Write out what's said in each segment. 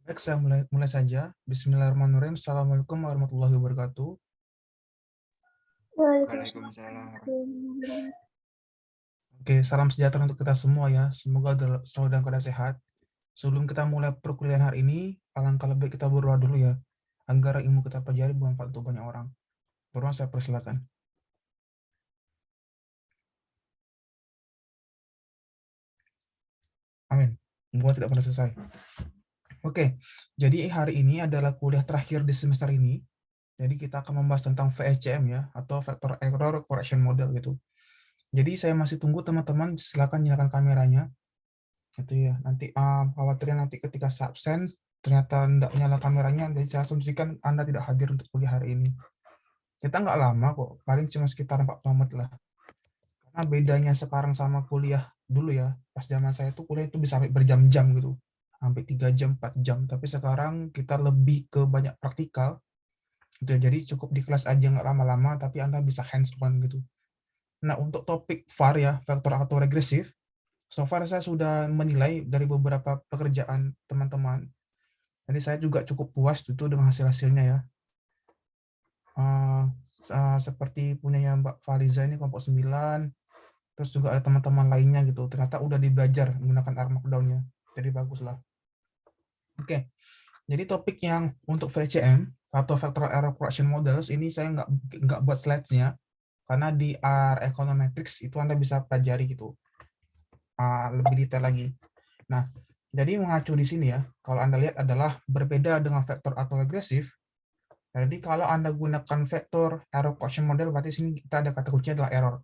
Baik, saya mulai saja. Bismillahirrahmanirrahim. Assalamualaikum warahmatullahi wabarakatuh. Waalaikumsalam. Oke, salam sejahtera untuk kita semua ya. Semoga selalu dalam keadaan sehat. Sebelum kita mulai perkuliahan hari ini, alangkah lebih kita berdoa dulu ya, agar ilmu kita pelajari bermanfaat untuk banyak orang. Berdoa, saya persilakan. Amin. Semoga tidak pernah selesai. Oke, jadi hari ini adalah kuliah terakhir di semester ini. Jadi kita akan membahas tentang VECM ya, atau Vector Error Correction Model gitu. Jadi saya masih tunggu teman-teman, silakan nyalakan kameranya. Itu ya, nanti khawatirnya nanti ketika absen ternyata tidak nyala kameranya, jadi saya asumsikan Anda tidak hadir untuk kuliah hari ini. Kita nggak lama kok, paling cuma sekitar 40 menit lah. Karena bedanya sekarang sama kuliah dulu ya, pas zaman saya tuh kuliah itu bisa sampai berjam-jam gitu, sampai 3 jam, 4 jam. Tapi sekarang kita lebih ke banyak praktikal, gitu ya. Jadi cukup di kelas aja nggak lama-lama, tapi Anda bisa hands on gitu. Nah, untuk topik VAR ya, vektor atau regresif, so far saya sudah menilai dari beberapa pekerjaan teman-teman. Jadi saya juga cukup puas itu dengan hasil-hasilnya ya. Seperti punyanya Mbak Fariza ini kelompok 9, terus juga ada teman-teman lainnya gitu. Ternyata udah dibelajar menggunakan R Markdown-nya. Jadi bagus lah. Oke, jadi topik yang untuk VCM atau Vector Error Correction Models ini saya nggak buat slides-nya, karena di R Econometrics itu Anda bisa pelajari gitu. Lebih detail lagi. Nah, jadi mengacu di sini ya, kalau Anda lihat adalah berbeda dengan vektor atau regresif. Jadi kalau Anda gunakan vektor error correction model, berarti sini kita ada kata kuncinya adalah error.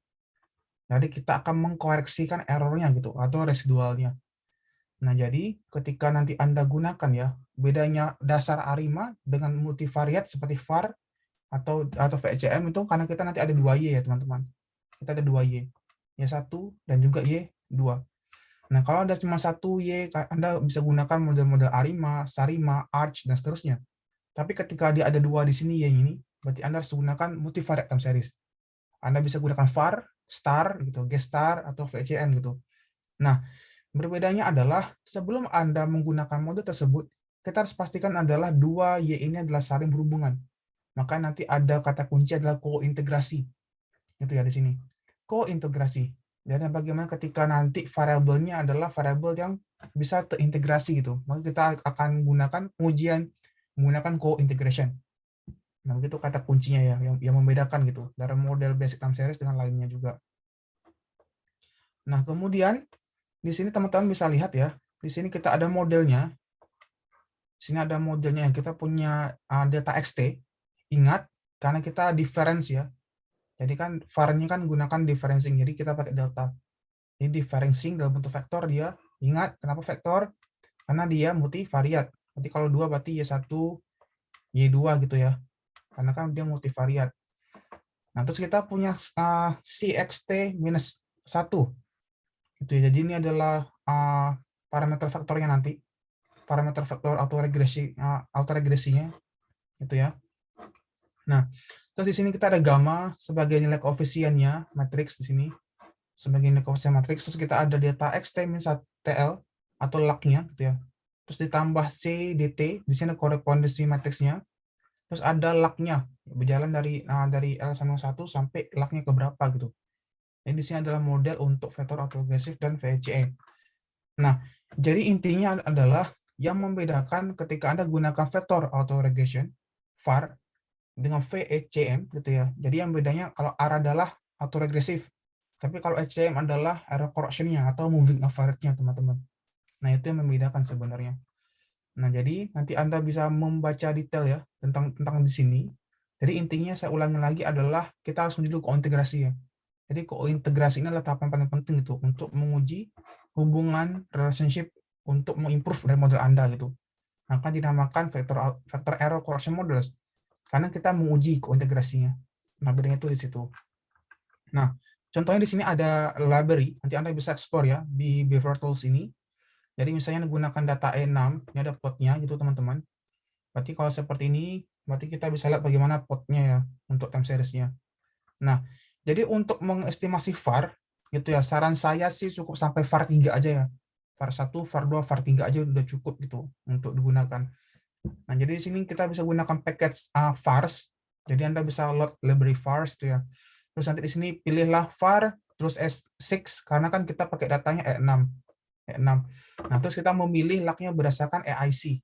Jadi kita akan mengkoreksikan errornya gitu, atau residualnya. Nah, jadi ketika nanti Anda gunakan ya, bedanya dasar ARIMA dengan multivariat seperti VAR atau VCM itu karena kita nanti ada 2Y ya teman-teman. Kita ada 2Y. Y1 dan juga Y2. Nah, kalau ada cuma 1Y, Anda bisa gunakan model-model ARIMA, SARIMA, ARCH, dan seterusnya. Tapi ketika dia ada 2 di sini Y ini, berarti Anda harus gunakan multivariate time series. Anda bisa gunakan VAR, STAR, gitu, G-star, atau VCM gitu. Nah, berbedanya adalah sebelum Anda menggunakan mode tersebut, kita harus pastikan adalah 2 Y ini adalah saling berhubungan. Maka nanti ada kata kunci adalah kointegrasi. Itu ya di sini. Kointegrasi. Dan bagaimana ketika nanti variabelnya adalah variabel yang bisa terintegrasi gitu. Maka kita akan gunakan pengujian menggunakan co-integration. Nah, begitu kata kuncinya ya, yang membedakan gitu dari model basic time series dengan lainnya juga. Nah, kemudian di sini teman-teman bisa lihat ya, di sini kita ada modelnya. Di sini ada modelnya, kita punya data XT. Ingat, karena kita difference ya. Jadi kan var-nya kan gunakan differencing, jadi kita pakai delta. Ini differencing dalam bentuk vektor dia. Ingat, kenapa vektor? Karena dia multivariat. Berarti kalau 2 berarti Y1, Y2 gitu ya. Karena kan dia multivariat. Nah, terus kita punya CXT minus 1. Gitu ya. Jadi ini adalah parameter faktornya nanti. Parameter faktor autoregresinya. Gitu ya. Nah, terus di sini kita ada gamma sebagai nilai koefisiennya, matriks di sini. Sebagai nilai koefisien matriks. Terus kita ada delta XT minus TL atau log-nya gitu ya. Terus ditambah C dt, di sini korespondensi matriksnya. Terus ada log-nya, berjalan dari L sama 1 sampai log-nya ke berapa gitu. Jadi di sini adalah model untuk vektor autoregressive dan VCE. Nah, jadi intinya adalah yang membedakan ketika Anda gunakan vektor autoregression, VAR, dengan VECM gitu ya. Jadi yang bedanya kalau R adalah autoregresif, tapi kalau ECM adalah error correction-nya atau moving average-nya teman-teman. Nah, itu yang membedakan sebenarnya. Nah, jadi nanti Anda bisa membaca detail ya tentang di sini. Jadi intinya saya ulangi lagi adalah kita harus dulu kointegrasi ya. Jadi kointegrasi ini adalah tahapan paling penting itu untuk menguji hubungan relationship untuk mengimprove dari model Anda gitu. Maka dinamakan vector error correction models karena kita menguji kointegrasinya. Nah, bedanya itu di situ. Nah, contohnya di sini ada library, nanti Anda bisa explore ya di Beaver Tools ini. Jadi misalnya menggunakan data E6, ini ada plotnya gitu teman-teman. Berarti kalau seperti ini, berarti kita bisa lihat bagaimana plotnya ya untuk time series-nya. Nah, jadi untuk mengestimasi VAR, gitu ya, saran saya sih cukup sampai VAR 3 aja ya. var 1, var 2, var 3 aja udah cukup gitu untuk digunakan. Nah, jadi di sini kita bisa gunakan package vars. Jadi Anda bisa load library vars itu ya. Terus nanti di sini pilihlah var terus S6 karena kan kita pakai datanya E6. E6. Nah, terus kita memilih laknya berdasarkan AIC.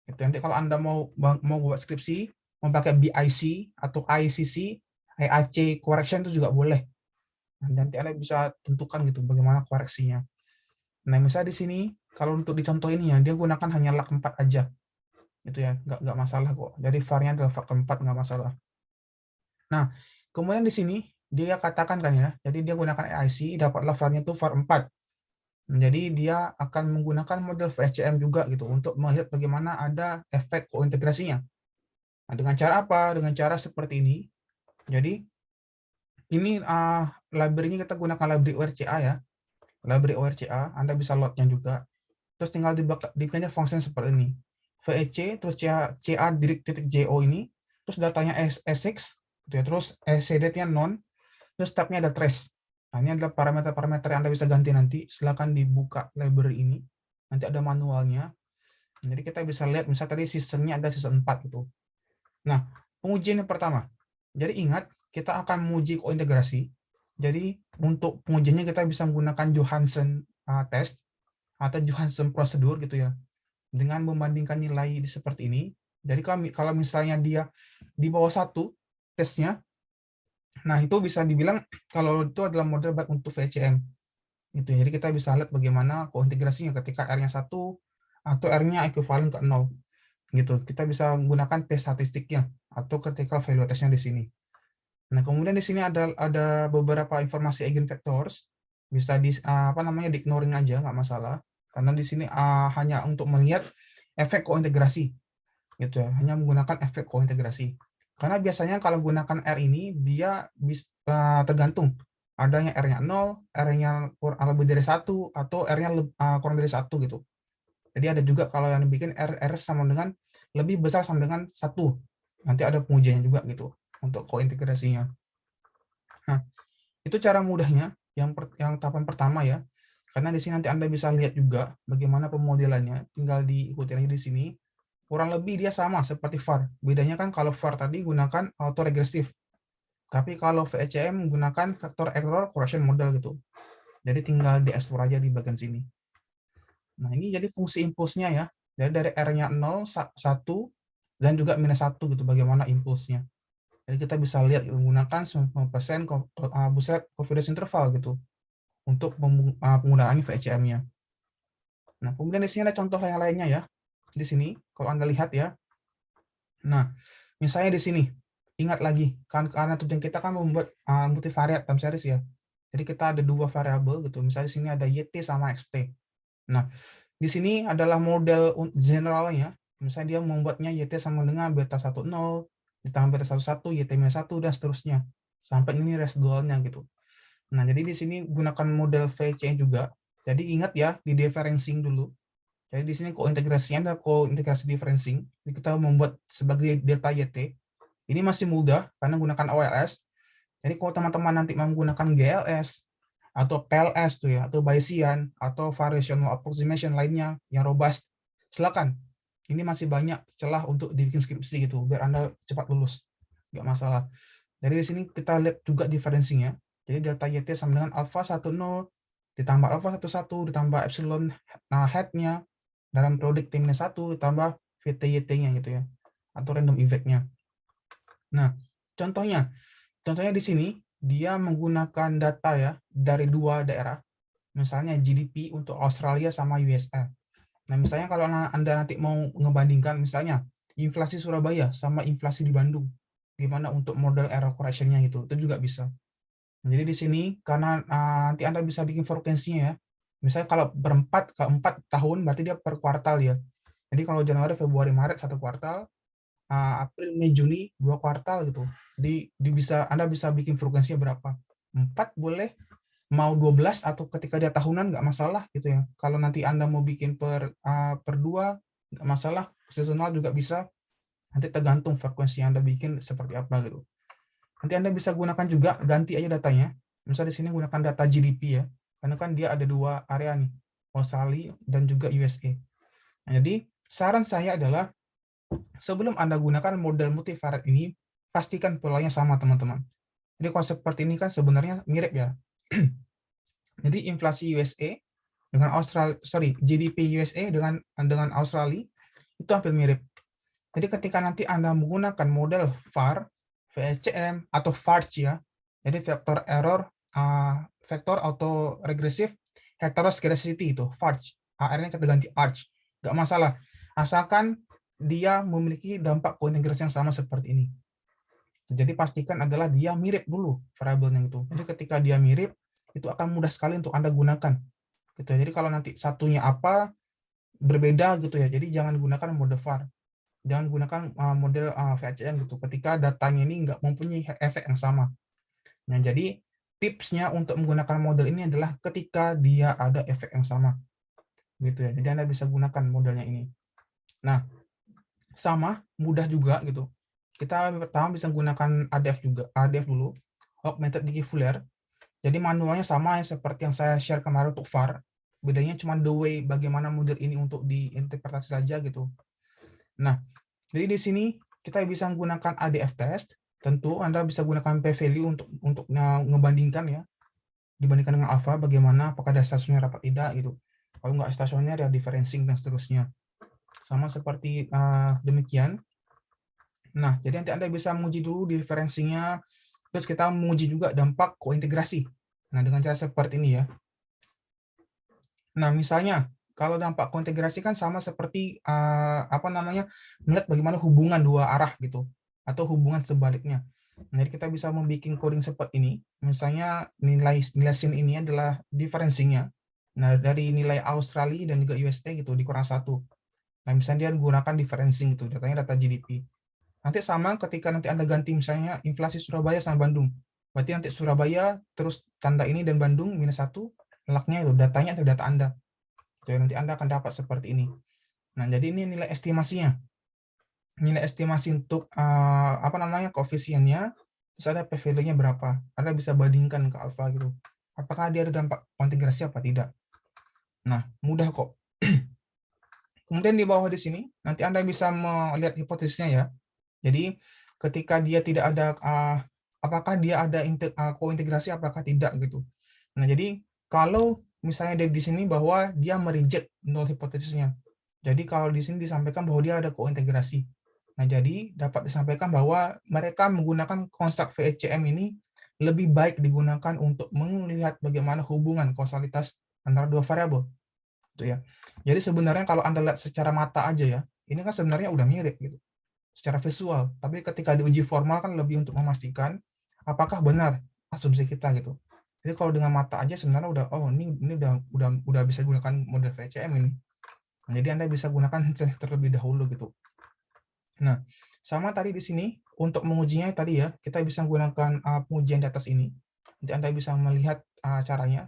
Itu nanti kalau Anda mau buat skripsi, mau pakai BIC atau ICC, IAC correction itu juga boleh. Nah, nanti Anda bisa tentukan gitu bagaimana koreksinya. Nah, misalnya di sini kalau untuk dicontoh ini ya, dia gunakan hanya lak 4 aja. Gitu ya, nggak masalah kok. Jadi var-nya adalah var 4 nggak masalah. Nah, kemudian di sini dia katakan kan ya, jadi dia gunakan AIC, dapatlah var-nya itu var 4. Jadi dia akan menggunakan model VCM juga gitu untuk melihat bagaimana ada efek kointegrasinya. Nah, dengan cara apa? Dengan cara seperti ini. Jadi ini library-nya kita gunakan library ORCA ya. Library ORCA, Anda bisa load-nya juga. Terus tinggal diberikannya function seperti ini. VEC, terus CA direct.jo ini, terus datanya S6, gitu ya, terus cdet-nya non, terus tab-nya ada trace. Nah, ini adalah parameter-parameter yang Anda bisa ganti nanti. Silakan dibuka library ini. Nanti ada manualnya. Jadi kita bisa lihat, misalnya tadi season-nya ada season 4 gitu. Nah, pengujian yang pertama. Jadi ingat, kita akan menguji kointegrasi. Jadi untuk pengujiannya kita bisa menggunakan Johansen test atau Johansen prosedur gitu ya. Dengan membandingkan nilai seperti ini. Jadi kalau misalnya dia di bawah 1 tesnya, nah itu bisa dibilang kalau itu adalah model baik untuk VCM. Gitu. Jadi kita bisa lihat bagaimana kointegrasinya ketika R-nya 1 atau R-nya ekuivalen ke 0. Gitu. Kita bisa menggunakan tes statistiknya atau critical value testnya di sini. Nah, kemudian di sini ada beberapa informasi eigenvectors, bisa di ignoring aja nggak masalah, karena di sini hanya untuk melihat efek kointegrasi, gitu ya, hanya menggunakan efek kointegrasi. Karena biasanya kalau gunakan R ini dia bisa tergantung adanya R-nya 0, R-nya lebih dari 1 atau R-nya kurang dari 1 gitu. Jadi ada juga kalau yang bikin R sama dengan lebih besar sama dengan 1. Nanti ada pengujiannya juga gitu untuk kointegrasinya. Nah, itu cara mudahnya yang tahapan pertama ya. Karena di sini nanti Anda bisa lihat juga bagaimana pemodelannya, tinggal diikuti lagi di sini. Kurang lebih dia sama seperti var. Bedanya kan kalau var tadi gunakan autoregresif. Tapi kalau VECM menggunakan factor error correction model gitu. Jadi tinggal di ekspor aja di bagian sini. Nah, ini jadi fungsi impulsnya ya. Jadi dari R-nya 0, 1, dan juga minus 1 gitu bagaimana impulsnya. Jadi kita bisa lihat menggunakan 90% Buset confidence interval gitu untuk penggunaan VCM-nya. Nah, kemudian di sini ada contoh yang lainnya ya. Di sini kalau Anda lihat ya. Nah, misalnya di sini ingat lagi kan karena tujuan kita kan membuat multivariate time series ya. Jadi kita ada 2 variabel gitu. Misalnya di sini ada YT sama XT. Nah, di sini adalah model generalnya. Misalnya dia membuatnya YT sama dengan beta 10 ditambah beta 11, YT-1 dan seterusnya. Sampai ini residualnya gitu. Nah, jadi di sini gunakan model VC juga. Jadi ingat ya, di differencing dulu. Jadi di sini kointegrasinya ada kointegrasi differencing. Jadi kita membuat sebagai delta YT. Ini masih mudah karena menggunakan OLS. Jadi kalau teman-teman nanti mau menggunakan GLS atau PLS tuh ya, atau Bayesian atau variational approximation lainnya yang robust, silakan. Ini masih banyak celah untuk dibikin skripsi gitu, biar Anda cepat lulus. Nggak masalah. Jadi di sini kita lihat juga differencingnya. Jadi delta YT sama dengan alpha 10 ditambah alpha 11 ditambah epsilon head-nya dalam periode T-1 ditambah VT-YT-nya gitu ya. Atau random effect-nya. Nah, contohnya di sini dia menggunakan data ya dari 2 daerah. Misalnya GDP untuk Australia sama USA. Nah, misalnya kalau Anda nanti mau ngebandingkan misalnya inflasi Surabaya sama inflasi di Bandung, gimana untuk model error correction-nya gitu, itu juga bisa. Jadi di sini karena nanti Anda bisa bikin frekuensinya ya. Misalnya kalau ke 4 tahun berarti dia per kuartal ya. Jadi kalau Januari, Februari, Maret 1 kuartal, April, Mei, Juni 2 kuartal gitu. Jadi Anda bisa bikin frekuensinya berapa. 4 boleh, mau 12 atau ketika dia tahunan nggak masalah gitu ya. Kalau nanti Anda mau bikin per 2 nggak masalah, seasonal juga bisa. Nanti tergantung frekuensi yang Anda bikin seperti apa gitu. Nanti Anda bisa gunakan juga ganti aja datanya. Misalnya di sini gunakan data GDP ya. Karena kan dia ada 2 area nih. Australia, dan juga USA. Nah, jadi saran saya adalah sebelum Anda gunakan model multivariate ini, pastikan polanya sama, teman-teman. Jadi kalau seperti ini kan sebenarnya mirip ya. Jadi inflasi USA dengan GDP USA dengan Australia itu hampir mirip. Jadi ketika nanti Anda menggunakan model VAR, VHCM atau VARCH ya. Jadi vektor autoregressive heteroscedasticity itu VARCH. AR-nya kita ganti ARCH. Nggak masalah. Asalkan dia memiliki dampak kointegrasi yang sama seperti ini. Jadi pastikan adalah dia mirip dulu variabelnya itu. Jadi ketika dia mirip, itu akan mudah sekali untuk Anda gunakan. Gitu. Jadi kalau nanti satunya apa, berbeda gitu ya. Jadi jangan gunakan mode VAR. Jangan gunakan model VHCM gitu. Ketika datanya ini nggak mempunyai efek yang sama. Nah, jadi tipsnya untuk menggunakan model ini adalah ketika dia ada efek yang sama. Gitu ya. Jadi Anda bisa gunakan modelnya ini. Nah, sama mudah juga gitu. Kita pertama bisa menggunakan ADF juga, ADF dulu, Augmented Diffuller. Jadi manualnya sama ya seperti yang saya share kemarin untuk VAR. Bedanya cuma the way bagaimana model ini untuk diinterpretasi saja gitu. Nah, jadi di sini kita bisa menggunakan ADF test. Tentu Anda bisa gunakan p-value untuk ngebandingkan ya, dibandingkan dengan alpha bagaimana apakah ada stasioner apa tidak gitu. Kalau nggak stasioner ya differencing dan seterusnya. Sama seperti demikian. Nah, jadi nanti Anda bisa menguji dulu differencingnya, terus kita menguji juga dampak kointegrasi. Nah, dengan cara seperti ini ya. Nah, misalnya kalau dampak kointegrasi kan sama seperti melihat bagaimana hubungan dua arah gitu, atau hubungan sebaliknya. Nah, jadi kita bisa membuat coding seperti ini. Misalnya nilai sin ini adalah differencingnya. Nah, dari nilai Australia dan juga USA gitu dikurang 1. Nah, misalnya dia gunakan differencing gitu, datanya data GDP. Nanti sama ketika nanti Anda ganti misalnya inflasi Surabaya sama Bandung. Berarti nanti Surabaya terus tanda ini dan Bandung -1, laknya itu datanya atau data Anda. Jadi nanti Anda akan dapat seperti ini. Nah, jadi ini nilai estimasinya. Nilai estimasi untuk koefisiennya, terus ada p-value-nya berapa. Anda bisa bandingkan ke alfa gitu. Apakah dia ada dampak kontingensi apa tidak. Nah, mudah kok. Kemudian di bawah di sini, nanti Anda bisa melihat hipotesisnya ya. Jadi ketika dia tidak ada apakah dia ada kointegrasi apakah tidak gitu. Nah, jadi kalau misalnya di sini bahwa dia mereject null hipotesisnya. Jadi kalau di sini disampaikan bahwa dia ada kointegrasi. Nah, jadi dapat disampaikan bahwa mereka menggunakan konstruk VHCM ini lebih baik digunakan untuk melihat bagaimana hubungan kausalitas antara dua variabel. Gitu ya. Jadi sebenarnya kalau Anda lihat secara mata aja ya, ini kan sebenarnya udah mirip gitu secara visual, tapi ketika diuji formal kan lebih untuk memastikan apakah benar asumsi kita gitu. Jadi kalau dengan mata aja sebenarnya udah ini udah bisa gunakan model VCM ini. Nah, jadi Anda bisa gunakan terlebih dahulu gitu. Nah, sama tadi di sini untuk mengujinya tadi ya, kita bisa menggunakan pengujian di atas ini. Jadi Anda bisa melihat caranya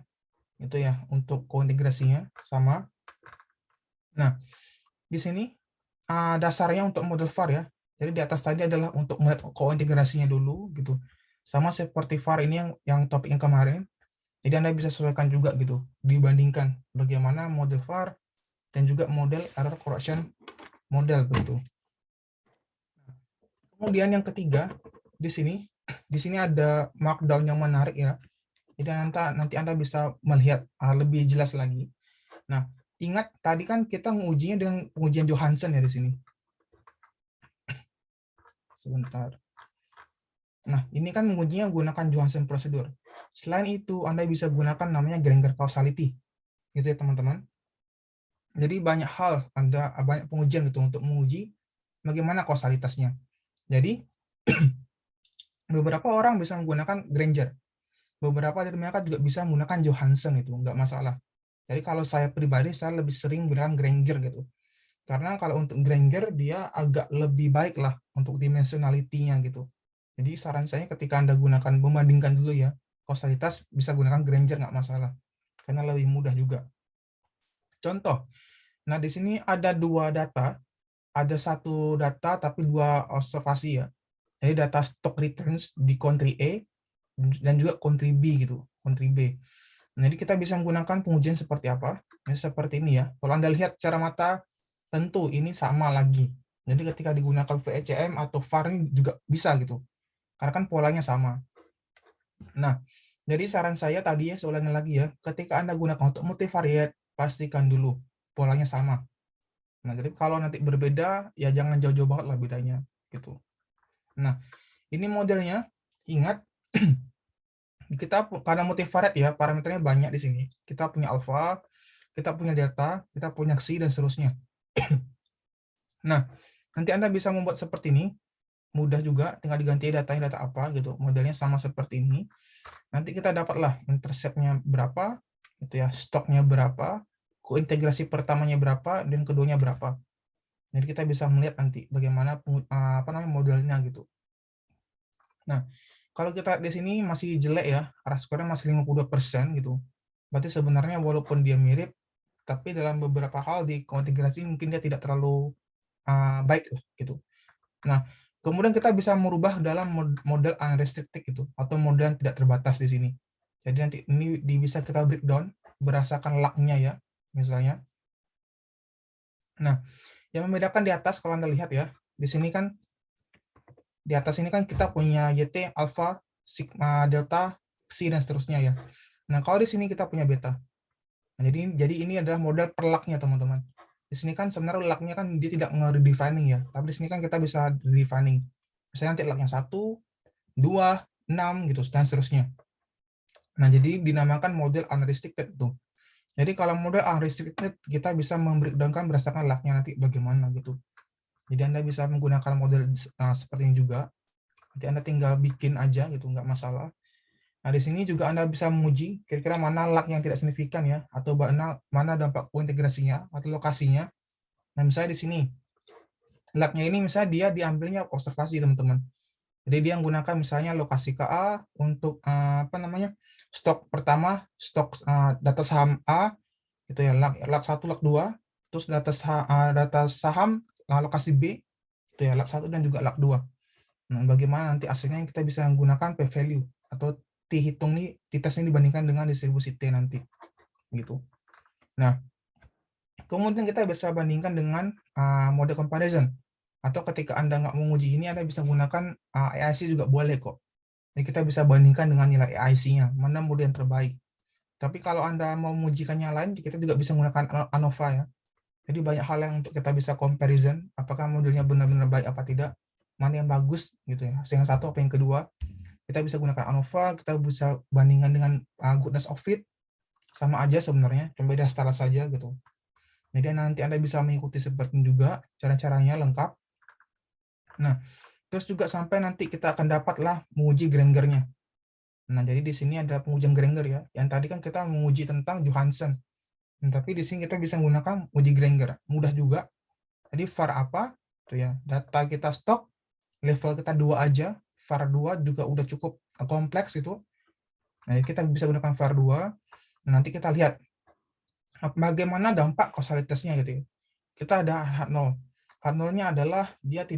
itu ya untuk kointegrasinya sama. Nah, di sini dasarnya untuk model VAR ya. Jadi di atas tadi adalah untuk melihat kointegrasinya dulu gitu. Sama seperti VAR ini yang topik yang kemarin. Jadi Anda bisa sesuaikan juga gitu, dibandingkan bagaimana model VAR dan juga model error correction model begitu. Kemudian yang ketiga di sini ada markdown yang menarik ya. Jadi nanti Anda bisa melihat lebih jelas lagi. Nah, ingat tadi kan kita mengujinya dengan pengujian Johansson ya di sini. Sebentar. Nah, ini kan mengujinya menggunakan Johansson Procedure. Selain itu, Anda bisa gunakan namanya Granger Causality. Gitu ya, teman-teman. Jadi banyak hal, banyak pengujian gitu untuk menguji bagaimana kausalitasnya. Jadi, beberapa orang bisa menggunakan Granger. Beberapa dari mereka juga bisa menggunakan Johansson itu, nggak masalah. Jadi kalau saya pribadi, saya lebih sering menggunakan Granger gitu. Karena kalau untuk Granger, dia agak lebih baik lah untuk dimensionality-nya gitu. Jadi saran saya ketika Anda gunakan, membandingkan dulu ya, kausalitas bisa gunakan Granger nggak masalah. Karena lebih mudah juga. Contoh, nah di sini ada dua data, ada satu data tapi dua observasi ya. Jadi data stock returns di country A dan juga country B gitu, country B. Nah, jadi kita bisa menggunakan pengujian seperti apa? Ya, seperti ini ya. Kalau Anda lihat secara mata, tentu ini sama lagi. Jadi ketika digunakan VECM atau VAR ini juga bisa gitu. Karena kan polanya sama. Nah, jadi saran saya tadi ya, saya ulangi lagi ya, ketika Anda gunakan untuk multivariate, pastikan dulu polanya sama. Nah, jadi kalau nanti berbeda, ya jangan jauh-jauh banget lah bedanya gitu. Nah, ini modelnya, ingat kita karena multivariate ya, parameternya banyak di sini. Kita punya alpha, kita punya delta, kita punya xi, dan seterusnya. Nah, nanti Anda bisa membuat seperti ini, mudah juga, tinggal diganti data apa gitu. Modelnya sama seperti ini. Nanti kita dapatlah intercept-nya berapa, gitu ya, stoknya berapa, kointegrasi pertamanya berapa, dan keduanya berapa. Jadi kita bisa melihat nanti bagaimana apa namanya modelnya gitu. Nah, kalau kita di sini masih jelek ya, R-square-nya masih 52% gitu. Berarti sebenarnya walaupun dia mirip, tapi dalam beberapa hal di konfigurasi mungkin dia tidak terlalu baik lah gitu. Nah, kemudian kita bisa merubah dalam model unrestricted gitu, atau model yang tidak terbatas di sini. Jadi nanti ini bisa kita breakdown berdasarkan luck-nya ya, misalnya. Nah, yang membedakan di atas kalau Anda lihat ya, di sini kan di atas ini kan kita punya YT, alpha, sigma, delta, xi, dan seterusnya ya. Nah, kalau di sini kita punya beta. Nah, jadi ini adalah model per luck-nya, teman-teman. Di sini kan sebenarnya luck-nya kan dia tidak nge-redefining ya, tapi di sini kan kita bisa redefining. Misalnya nanti luck-nya 1, 2, 6 gitu, dan seterusnya. Nah, jadi dinamakan model unrestricted itu. Jadi kalau model unrestricted, kita bisa membreakdown-kan berdasarkan luck-nya nanti bagaimana gitu. Jadi Anda bisa menggunakan model seperti ini juga. Nanti Anda tinggal bikin aja gitu, nggak masalah. Nah, di sini juga Anda bisa menguji kira-kira mana luck yang tidak signifikan ya, atau mana dampak kointegrasinya atau lokasinya. Nah, misalnya di sini, luck-nya ini misalnya dia diambilnya observasi, teman-teman. Jadi dia menggunakan misalnya lokasi KA untuk apa namanya, stok pertama, stok data saham A, gitu ya, luck 1, luck 2, terus data saham lokasi B, itu ya, luck 1 dan juga luck 2. Nah, bagaimana nanti hasilnya kita bisa menggunakan p-value atau t-hitung nih, t-test ini dibandingkan dengan distribusi T nanti. Gitu. Nah, kemudian kita bisa bandingkan dengan model comparison. Atau ketika Anda nggak menguji ini, Anda bisa menggunakan AIC juga boleh kok. Jadi kita bisa bandingkan dengan nilai AIC-nya, mana model yang terbaik. Tapi kalau Anda mau mengujikan yang lain, kita juga bisa menggunakan ANOVA ya. Jadi banyak hal yang untuk kita bisa comparison, apakah modelnya benar-benar baik apa tidak, mana yang bagus gitu ya, yang satu apa yang kedua. Kita bisa gunakan ANOVA, kita bisa bandingkan dengan goodness of fit, sama aja sebenarnya, cuma beda style saja gitu. Jadi nanti Anda bisa mengikuti seperti ini juga, cara-caranya lengkap. Nah, terus juga sampai nanti kita akan dapatlah menguji Granger-nya. Nah, jadi di sini ada pengujian Granger ya. Yang tadi kan kita menguji tentang Johansen. Nah, tapi di sini kita bisa menggunakan uji Granger. Mudah juga. Jadi var apa? Tuh ya, data kita stok, level kita 2 aja, var 2 juga udah cukup kompleks itu. Nah, kita bisa gunakan var 2. Nah, nanti kita lihat bagaimana dampak kausalitasnya gitu ya. Kita ada H0. H0-nya adalah dia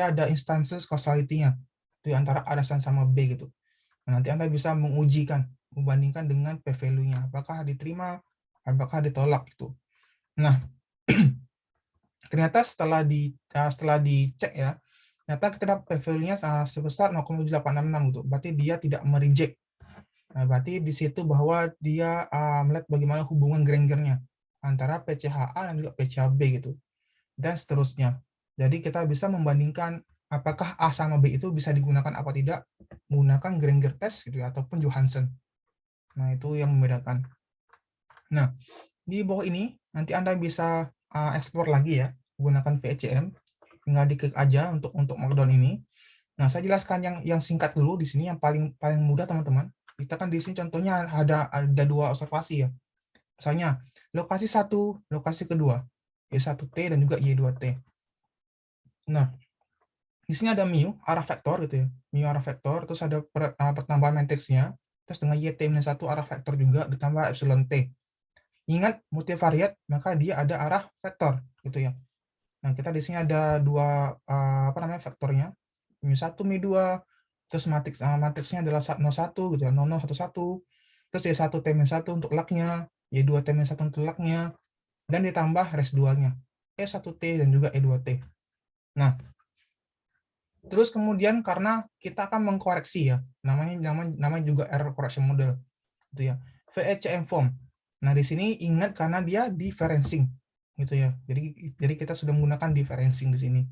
ada instances causality-nya. Itu antara A sama B gitu. Nah, nanti Anda bisa mengujikan, membandingkan dengan p-value-nya. Apakah diterima, apakah ditolak gitu. Nah, ternyata setelah dicek ya, ternyata kita dapat p-value-nya sebesar 0,7866 gitu. Berarti dia tidak mereject. Nah, berarti di situ bahwa dia melihat bagaimana hubungan Granger-nya antara PCHA dan juga PCHB gitu. Dan seterusnya. Jadi kita bisa membandingkan apakah A sama B itu bisa digunakan apa tidak menggunakan Granger test gitu ya, ataupun Johansen. Nah, itu yang membedakan. Nah, di bawah ini nanti Anda bisa explore lagi ya menggunakan VECM. Tinggal diklik aja untuk markdown ini. Nah, saya jelaskan yang singkat dulu di sini yang paling mudah, teman-teman. Kita kan di sini contohnya ada 2 observasi ya. Misalnya lokasi 1, lokasi kedua, Y1T dan juga Y2T. Nah, di sini ada mu, arah vektor gitu ya. Mu arah vektor, terus ada pertambahan matriksnya, terus dengan YT-1 arah vektor juga ditambah epsilon T. Ingat multivariate, maka dia ada arah vektor gitu ya. Nah, kita di sini ada 2 vektornya. mu1, mu2, terus matriksnya adalah 01 gitu ya, 0011. Terus Y1T-1 untuk luck-nya, Y2T-1 telaknya, dan ditambah res 2-nya, E1T dan juga E2T. Nah, terus kemudian karena kita akan mengkoreksi ya, namanya juga error correction model, gitu ya. VECM form. Nah, di sini ingat karena dia differencing, gitu ya. Jadi kita sudah menggunakan differencing di sini.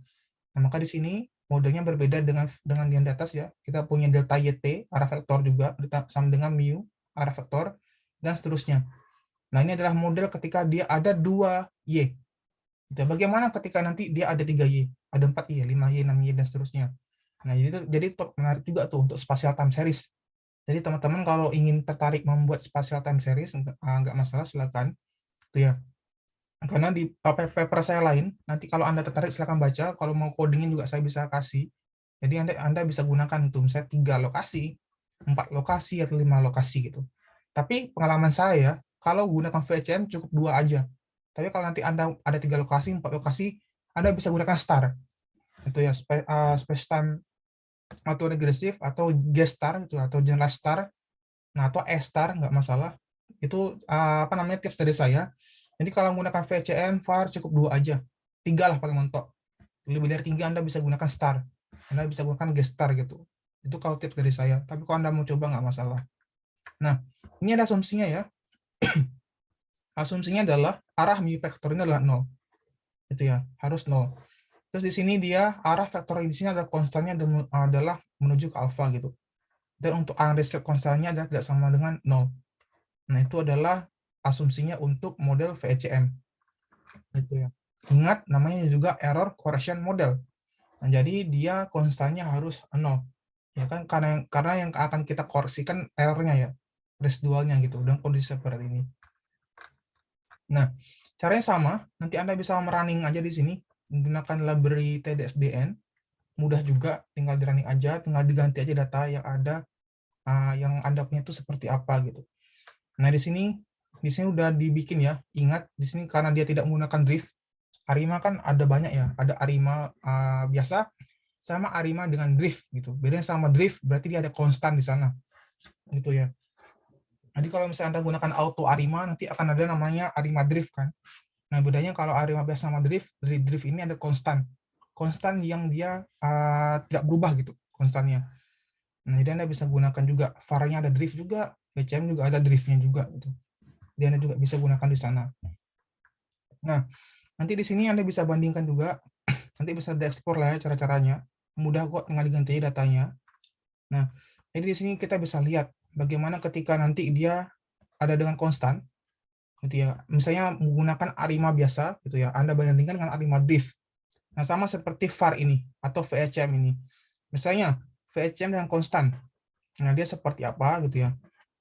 Nah, maka di sini modelnya berbeda dengan yang di atas ya. Kita punya delta YT arah vektor juga sama dengan mu arah vektor dan seterusnya. Nah, ini adalah model ketika dia ada 2 Y. Bagaimana ketika nanti dia ada 3 Y, ada 4 Y, 5 Y, 6 Y dan seterusnya. Nah, jadi menarik juga tuh untuk spatial time series. Jadi teman-teman kalau ingin tertarik membuat spatial time series, nggak masalah, silakan. Tuh ya. Karena di paper saya lain, nanti kalau Anda tertarik silakan baca, kalau mau codingin juga saya bisa kasih. Jadi Anda bisa gunakan itu, misalnya 3 lokasi, 4 lokasi, atau 5 lokasi gitu. Tapi pengalaman saya, kalau gunakan VCM cukup 2 aja. Tapi kalau nanti Anda ada 3 lokasi, 4 lokasi, Anda bisa gunakan star. Itu ya, space time atau regresif, atau G-star, gitu, atau general star, nah atau E-star, nggak masalah. Itu apa namanya tips dari saya. Jadi kalau menggunakan VCM, VAR cukup 2 aja. 3 lah paling mentok. Lebih dari 3 Anda bisa gunakan star. Anda bisa gunakan gestar gitu. Itu kalau tips dari saya. Tapi kalau Anda mau coba nggak masalah. Nah, ini ada asumsinya ya. Asumsinya adalah arah mu vektor ini adalah 0. Itu ya, harus 0. Terus di sini dia arah vektor di sini adalah konstannya adalah menuju ke alfa gitu. Dan untuk unrestricted konstannya adalah tidak sama dengan 0. Nah, itu adalah asumsinya untuk model VECM. Gitu ya. Ingat namanya juga error correction model. Nah, jadi dia konstannya harus 0. Ya kan, karena yang akan kita koreksikan errornya ya, residualnya gitu, dan kondisi seperti ini. Nah, caranya sama, nanti Anda bisa merunning aja di sini, menggunakan library TDSDN, mudah juga, tinggal di running aja, tinggal diganti aja data yang ada, yang Anda punya itu seperti apa gitu. Nah, di sini udah dibikin ya, ingat di sini karena dia tidak menggunakan drift, Arima kan ada banyak ya, ada Arima biasa, sama Arima dengan drift gitu. Bedanya sama drift berarti dia ada konstan di sana. Gitu ya. Jadi kalau misalnya Anda gunakan auto Arima nanti akan ada namanya Arima drift kan. Nah, bedanya kalau Arima biasa sama drift, dari drift ini ada konstan. Konstan yang dia tidak berubah gitu, konstannya. Nah, jadi Anda bisa gunakan juga VAR-nya ada drift juga, BCM juga ada driftnya juga gitu. Jadi Anda juga bisa gunakan di sana. Nah, nanti di sini Anda bisa bandingkan juga, nanti bisa diekspor lah ya cara-caranya. Mudah kok, tinggal diganti datanya. Nah, jadi di sini kita bisa lihat bagaimana ketika nanti dia ada dengan konstan, gitu ya. Misalnya menggunakan Arima biasa, gitu ya. Anda bandingkan dengan Arima drift. Nah, sama seperti VAR ini atau VECM ini. Misalnya VECM dengan konstan. Nah, dia seperti apa gitu ya.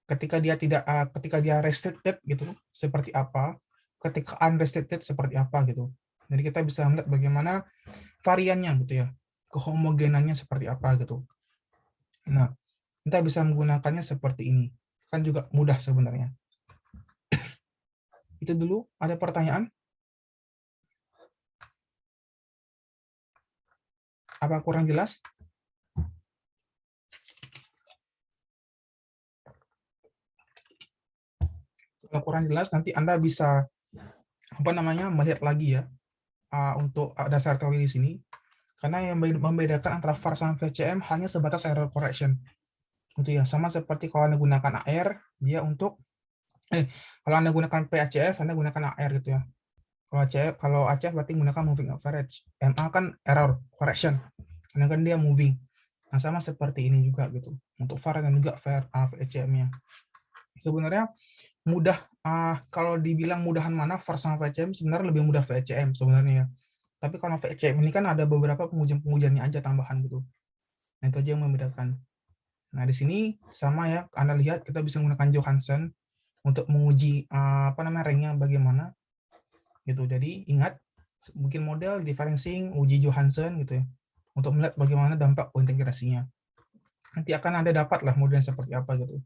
Ketika dia restricted gitu, seperti apa? Ketika unrestricted seperti apa gitu. Jadi kita bisa melihat bagaimana variannya gitu ya. Kehomogenannya seperti apa gitu. Nah, kita bisa menggunakannya seperti ini. Kan juga mudah sebenarnya. Itu dulu, ada pertanyaan? Apa kurang jelas? Kalau kurang jelas, nanti Anda bisa melihat lagi ya untuk dasar teori di sini. Karena yang membedakan antara VAR sama VCM hanya sebatas error correction. Gitu ya, sama seperti kalau Anda gunakan AR, dia untuk kalau Anda gunakan PACF, Anda gunakan AR gitu ya. Kalau ACF berarti menggunakan moving average. MA kan error correction. Karena kan dia moving. Nah, sama seperti ini juga gitu. Untuk VAR dan juga VCM-nya. Sebenarnya mudah, kalau dibilang mudahan mana VAR sama VCM, sebenarnya lebih mudah VCM sebenarnya. Tapi kalau VCM ini kan ada beberapa pengujian-pengujiannya aja tambahan gitu. Nah, itu aja yang membedakan. Nah, di sini sama ya, Anda lihat kita bisa menggunakan Johansson untuk menguji ringnya bagaimana gitu. Jadi ingat bikin model differencing, uji Johansson gitu ya, untuk melihat bagaimana dampak integrasinya. Nanti akan Anda dapat lah model seperti apa gitu.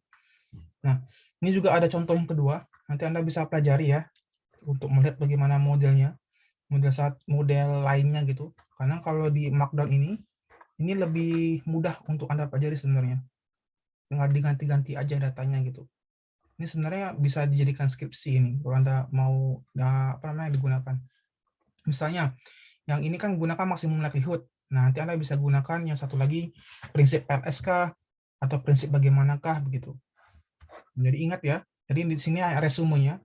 Nah, ini juga ada contoh yang kedua, nanti Anda bisa pelajari ya untuk melihat bagaimana modelnya, model lainnya gitu. Karena kalau di Markdown ini lebih mudah untuk Anda pelajari sebenarnya. Tinggal diganti-ganti aja datanya gitu. Ini sebenarnya bisa dijadikan skripsi ini kalau Anda mau digunakan. Misalnya yang ini kan gunakan maksimum likelihood. Nah, nanti Anda bisa gunakan yang satu lagi prinsip LSK atau prinsip bagaimanakah begitu. Jadi ingat ya. Jadi di sini resumenya.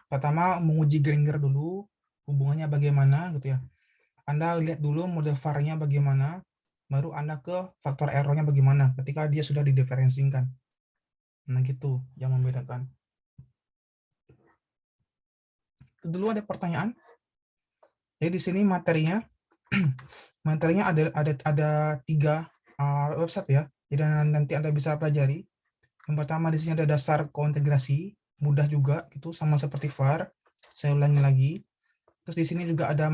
Pertama menguji Granger dulu, hubungannya bagaimana gitu ya. Anda lihat dulu model var-nya bagaimana, baru Anda ke faktor error-nya bagaimana ketika dia sudah didiferensikan. Nah gitu yang membedakan. Itu dulu ada pertanyaan. Jadi di sini materinya ada 3 website ya. Jadi nanti Anda bisa pelajari. Yang pertama di sini ada dasar kointegrasi, mudah juga itu sama seperti var. Saya ulangi lagi. Terus di sini juga ada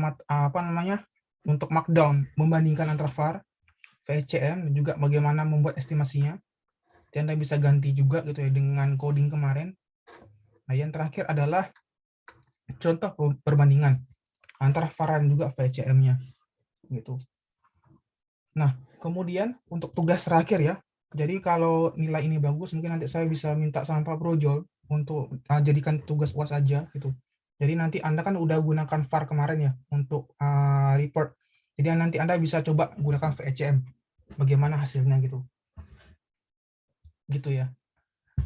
untuk markdown, membandingkan antara var, VCM, dan juga bagaimana membuat estimasinya. Jadi Anda bisa ganti juga gitu ya dengan coding kemarin. Nah, yang terakhir adalah contoh perbandingan antara var dan juga VCM-nya gitu. Nah, kemudian untuk tugas terakhir ya. Jadi kalau nilai ini bagus, mungkin nanti saya bisa minta sama Pak Brojol untuk jadikan tugas UAS aja gitu. Jadi nanti Anda kan udah gunakan var kemarin ya untuk report. Jadi nanti Anda bisa coba gunakan VCM. Bagaimana hasilnya gitu. Gitu ya.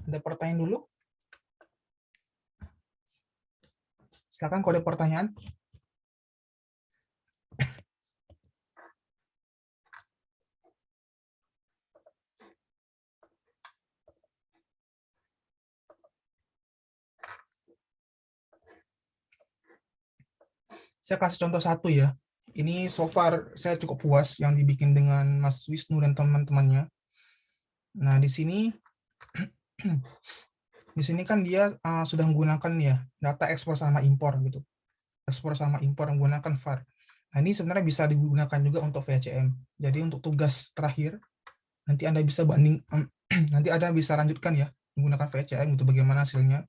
Ada pertanyaan dulu? Silakan kalau ada pertanyaan. Saya kasih contoh satu ya. Ini so far saya cukup puas yang dibikin dengan Mas Wisnu dan teman-temannya. Nah, di sini kan dia sudah menggunakan ya data ekspor sama impor gitu. Ekspor sama impor menggunakan var. Nah, ini sebenarnya bisa digunakan juga untuk VCM. Jadi untuk tugas terakhir nanti Anda bisa nanti Anda bisa lanjutkan ya menggunakan VCM untuk bagaimana hasilnya.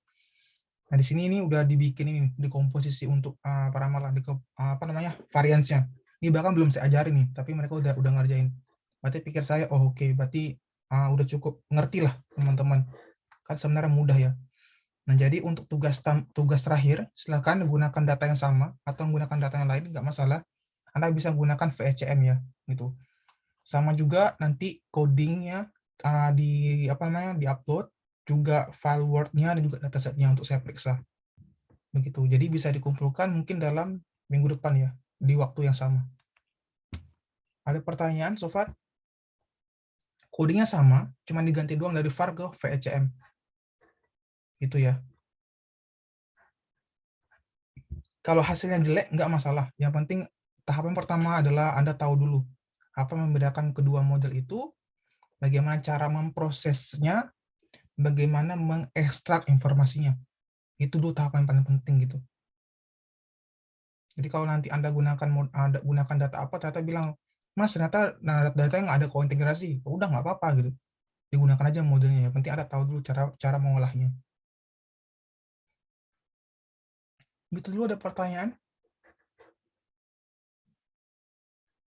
Nah, di sini ini udah dibikin ini dikomposisi untuk paramalah variansnya. Ini bahkan belum saya ajarin nih, tapi mereka udah ngerjain. Berarti pikir saya, oh oke, berarti udah cukup ngerti lah teman-teman. Kan sebenarnya mudah ya. Nah, jadi untuk tugas terakhir, silakan gunakan data yang sama atau menggunakan data yang lain, nggak masalah. Anda bisa gunakan VCM ya, gitu. Sama juga nanti codingnya di-upload, juga file Word-nya dan juga datasetnya untuk saya periksa. Begitu. Jadi bisa dikumpulkan mungkin dalam minggu depan ya, di waktu yang sama. Ada pertanyaan so far? Codingnya sama, cuma diganti doang dari var ke VCM. Gitu ya. Kalau hasilnya jelek, nggak masalah. Yang penting tahapan pertama adalah Anda tahu dulu apa membedakan kedua model itu, bagaimana cara memprosesnya, bagaimana mengekstrak informasinya. Itu dulu tahapan yang paling penting gitu. Jadi kalau nanti Anda gunakan data apa, ternyata bilang, Mas, ternyata data yang ada kointegrasi. Udah nggak apa-apa gitu. Digunakan aja modelnya. Yang penting Anda tahu dulu cara mengolahnya. Gitu dulu ada pertanyaan.